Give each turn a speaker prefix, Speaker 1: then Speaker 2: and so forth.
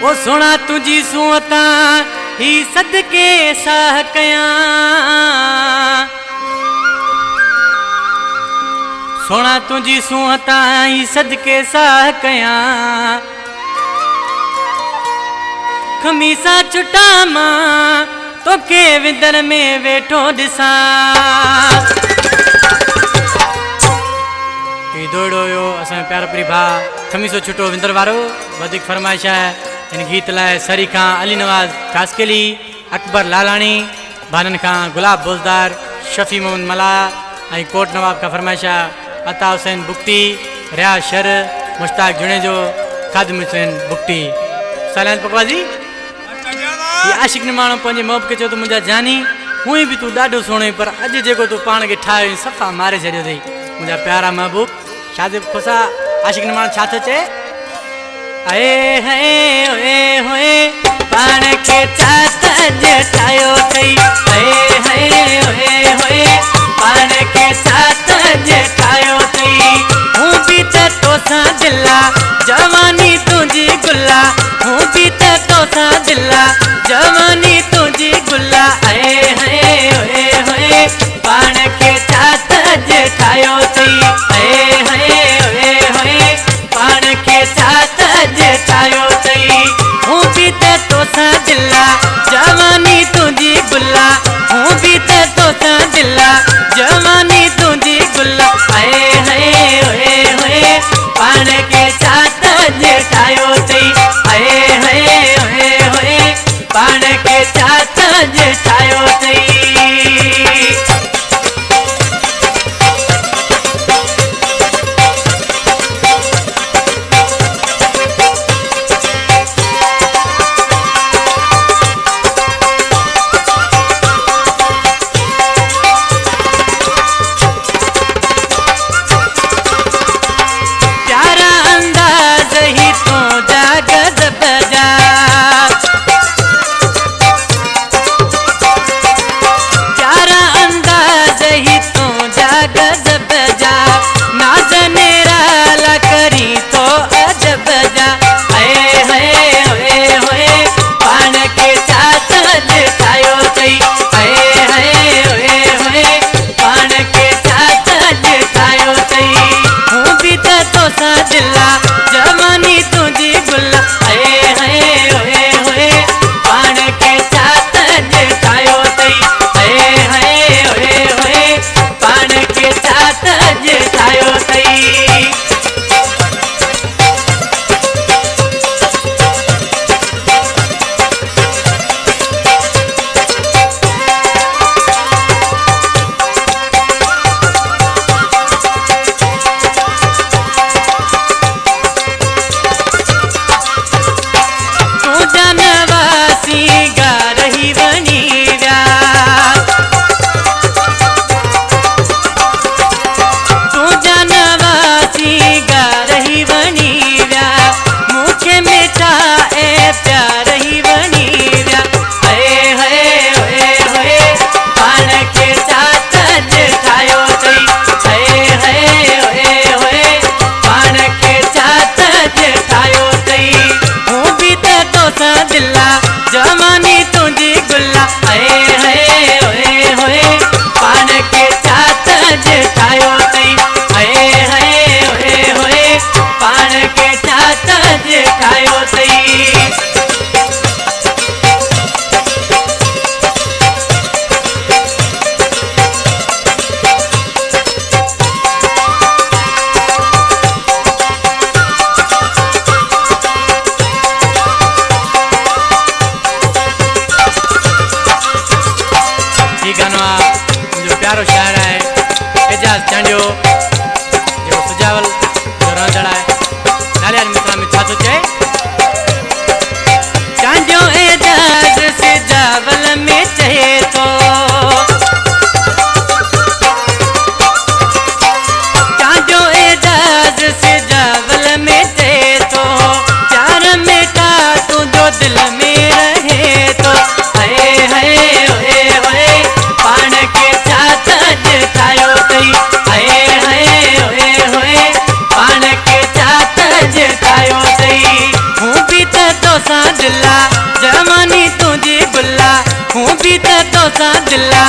Speaker 1: ओ सोना तुझी सूअता ही सदके साह कयां, सोना तुझी सूअता ही सदके साह कयां, खमीसा छुटा मां तो के विदर में वेठो दिसा। दौड़ो यो असा प्यार प्री भा खमीसो छुटो विंदर वारो वधिक फरमाइश है। इन गीत लाए सरी खां अली नवाज कास्केली, अकबर लालानी, भानन खां गुलाब बोजदार, शफी मोहम्मद मला ऐं कोट नवाब का फरमाइश है। अता हुसैन बुक्टी, रियाज शर, मुश्ताक जुनेजो, खादिम हुसैन बुक्टी। सलाम पकवाजी ये आशिक ने मानो पंजे मोहब के चो तो मुझा जानी हुई भी तू डाडो सोणे, पर अज जेको तू पान के ठायो सफा मारे छड़ियो थई मुझा प्यारा महबूब। शादी खुशा आशिक नमान छातो चे आए है ओए होए पान के चात जटायो थई, आए है ओए होए पान के चात जटायो थई। हूं भी तो सा दिला जवानी तुझी गुल्ला, हूं भी तो सा दिला जवानी तुझी गुल्ला। आए है ओए होए पान के चात जटायो थई, आए जटायो थई। हूं भी तो सा दिला जवानी तुझी गुल्ला, हूं भी तो सा दिला जवानी तुझी गुल्ला। आए है ओए होए पान के चात जटायो थई, आए है ओए होए पान के चात जटायो थई। जवानी तुझी गुल्ला, आए है ओए होए पान के चात जटायो थई, आए है ओए होए पान के चात जटायो थई। प्यारो शायर है एजाज चांडियो जो सुजावल जो रांदड़ा है नाले मित्रा में छातो चे चांडियो एजाज सुजावल में चहे तो, चांडियो एजाज सुजावल में चहे तो, चार मेटा तू जो दिल में रहे तो। आए है ओए होए पान के चात जटायो थई, आए दिला